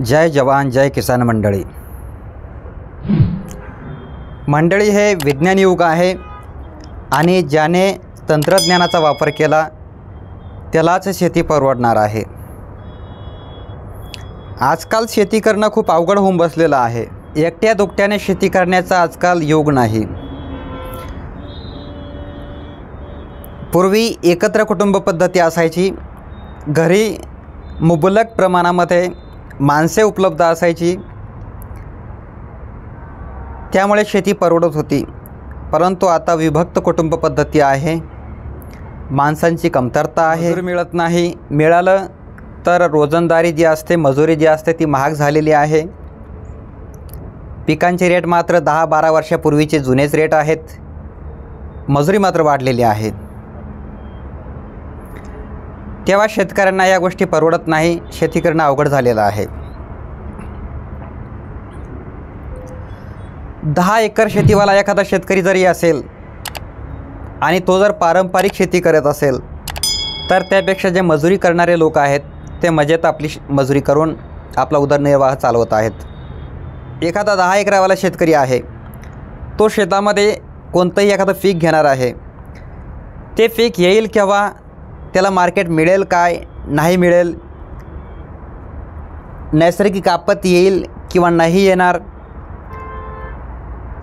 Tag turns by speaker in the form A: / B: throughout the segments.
A: जय जवान जय किसान मंडळी. मंडळी, हे विज्ञान युग आहे आणि ज्याने तंत्रज्ञानाचा वापर केला त्यालाच शेती परवडणार आहे. आजकाल शेती करणं खूप अवघड होऊन बसलेलं आहे. एकट्या दुकट्याने शेती करण्याचा आजकाल योग नाही. पूर्वी एकत्र कुटुंब पद्धती असायची. घरी मुबलक प्रमाणामध्ये माणसे उपलब्ध असायची, त्यामुळे शेती परवडत होती. परंतु आता विभक्त कुटुंब पद्धती आहे. माणसांची कमतरता आहे. मजूर मिळत नाही. मिळालं तर रोजंदारी जी असते, मजुरी जी असते ती महाग झालेली आहे. पिकांचे रेट मात्र 10-12 वर्षापूर्वीचे जुनेच रेट आहेत. मजुरी मात्र वाढलेली आहे. तेव्हा शेतकऱ्यांना या गोष्टी परवडत नाही. शेती करणं अवघड झालेलं आहे. 10 एकर शेतीवाला एखादा शेतकरी जरी असेल आणि तो जर पारंपरिक शेती करत असेल तर त्यापेक्षा जे मजुरी करणारे लोक आहेत ते मजेत आपली मजुरी करून आपला उदरनिर्वाह चालवत आहेत. एखादा 10 एकरावाला शेतकरी आहे, तो शेतामध्ये कोणतंही एखादं पीक घेणार आहे. ते पीक येईल केव्हा, त्याला मार्केट मिळेल काय, नाही मिळेल, नैसर्गिक आपत्ती येईल किंवा नाही येणार,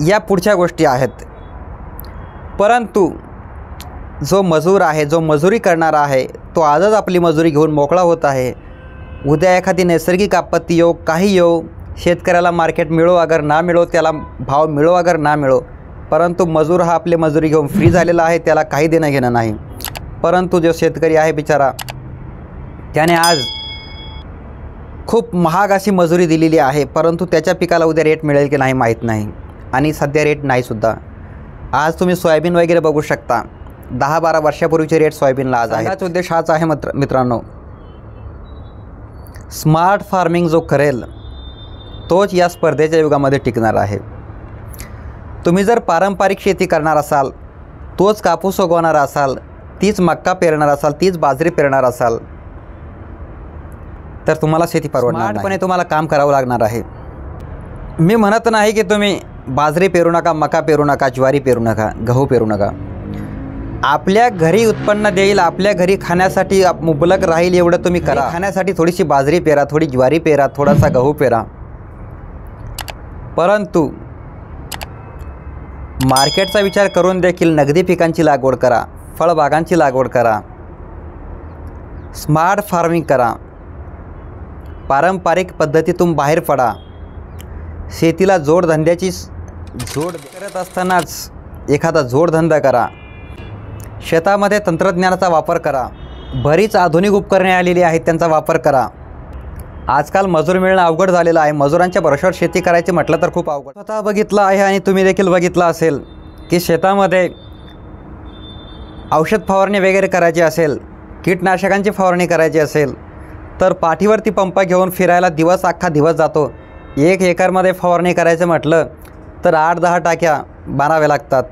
A: या पुढच्या गोष्टी आहेत. परंतु जो मजूर आहे, जो मजुरी करणारा आहे, तो आजच आपली मजुरी घेऊन मोकळा होत आहे. उद्या एखादी नैसर्गिक आपत्ती येऊ, काही येऊ, शेतकऱ्याला मार्केट मिळो अगर ना मिळो, त्याला भाव मिळो अगर ना मिळो, परंतु मजूर हा आपली मजुरी घेऊन फ्री झालेला आहे. त्याला काही देणं घेणं नाही. परंतु जो शेतकरी आहे बिचारा, त्याने आज खूप महाग अशी मजुरी दिलेली आहे, परंतु त्याच्या पिकाला उद्या रेट मिळेल की नाही माहीत नाही. आणि सध्या रेट नाही. आज तुम्ही सोयाबीन वगैरे बघू शकता. 10-12 वर्षापूर्वीचे रेट सोयाबीनला आज आहे. हाच उद्देश हाच आहे मित्रांनो. स्मार्ट फार्मिंग जो करेल तोच या स्पर्धेच्या युगामध्ये टिकणार आहे. तुम्ही जर पारंपरिक शेती करणार असाल, तोच कापूस उगवणार असाल, तीच मक्का पेरणार असाल, तीच बाजरी पेरणार असाल, तर तुम्हाला शेती परवडणार नाही. स्मार्टपणे तुम्हाला काम करावं लागणार आहे. मी म्हणत नाही की तुम्ही बाजरी पेरू नका, मका पेरू नका, ज्वारी पेरू नका, गहू पेरू नका. आपल्या घरी उत्पन्न देईल, आपल्या घरी खाण्यासाठी मुबलक राहील एवढं तुम्ही करा. खाण्यासाठी थोडीशी बाजरी पेरा, थोडी ज्वारी पेरा, थोडासा गहू पेरा. परंतु मार्केटचा विचार करून देखील नगदी पिकांची लागवड करा, फळबागांची लागवड करा, स्मार्ट फार्मिंग करा. पारंपरिक पद्धतीतून बाहेर पडा. शेतीला जोडधंद्याची जोड करत असतानाच एखादा जोडधंदा करा. शेतामध्ये तंत्रज्ञानाचा वापर करा. बरीच आधुनिक उपकरणे आलेली आहेत, त्यांचा वापर करा. आजकाल मजूर मिळणं अवघड झालेलं आहे. मजुरांच्या भरोश्यावर शेती करायची म्हटलं तर खूप अवघड. स्वतः बघितलं आहे आणि तुम्ही देखील बघितलं असेल की शेतामध्ये औषध फवारणी वगैरे करायची असेल, कीटनाशकांची फवारणी करायची असेल तर पाठीवरती पंप घेऊन फिरायला अख्खा दिवस जातो. 1 एकरमध्ये फवारणी करायचं म्हटलं तर 8-10 टाक्या बांधाव्या लागतात.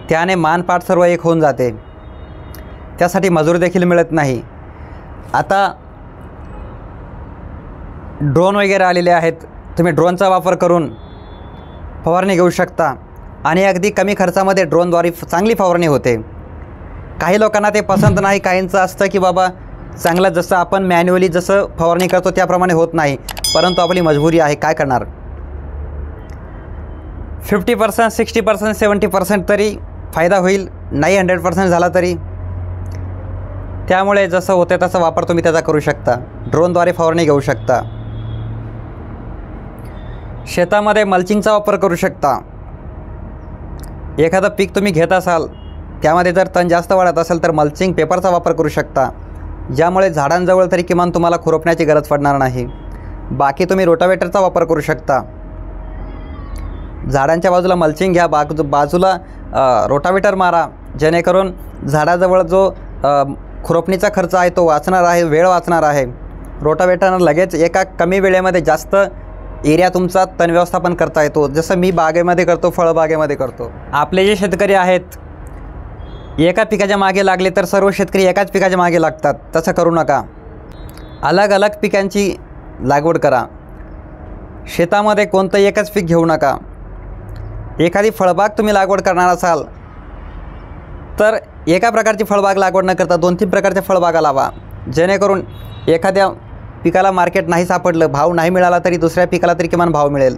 A: त्याने मानपाट सर्व एक होऊन जाते. त्यासाठी मजूर देखील मिळत नाही. आता ड्रोन वगैरे आलेले आहेत. तुम्ही ड्रोनचा वापर करून फवारणी घेऊ शकता आणि अगदी कमी खर्चामध्ये ड्रोनद्वारे चांगली फवारणी होते. काही लोकांना ते पसंत नाही. काहींचं असतं की बाबा चांगलं, जसं आपण मॅन्युअली जसं फवारणी करतो त्याप्रमाणे होत नाही. परंतु आपली मजबुरी आहे, काय करणार. 50%, 60%, 70% तरी फायदा होईल, नाही 100% झाला तरी. त्यामुळे जसं होते तसा वापर तुम्ही त्याचा करू शकता. ड्रोनद्वारे फवारणी घेऊ शकता. शेतामध्ये मल्चिंगचा वापर करू शकता. एखादं पीक तुम्ही घेत असाल, त्यामध्ये जर तण जास्त वाढत असेल तर मल्चिंग पेपरचा वापर करू शकता, ज्यामुळे झाडांजवळ तरी किमान तुम्हाला खुरपण्याची गरज पडणार नाही. बाकी तुम्ही रोटावेटरचा वापर करू शकता. झाडांच्या बाजूला मल्चिंग घ्या, बाजूला रोटावेटर मारा, जेणेकरून झाडाजवळ जो खुरपणीचा खर्च आहे तो वाचणार आहे, वेळ वाचणार आहे. रोटावेटरनं लगेच एका कमी वेळेमध्ये जास्त एरिया तुमचा तण व्यवस्थापन करता येतो, जसं मी बागेमध्ये करतो, फळबागेमध्ये करतो. आपले जे शेतकरी आहेत एका पिकाच्या मागे लागले तर सर्व शेतकरी एकाच पिकाच्या मागे लागतात. तसं करू नका. अलग अलग पिकांची लागवड करा. शेतामध्ये कोणतं एकच पीक घेऊ नका. एखादी फळबाग तुम्ही लागवड करणार असाल तर एका प्रकारची फळबाग लागवड न करता 2-3 प्रकारच्या फळबागा लावा, जेणेकरून एखाद्या पिकाला मार्केट नाही सापडलं, भाव नाही मिळाला तरी दुसऱ्या पिकाला तरी किमान भाव मिळेल.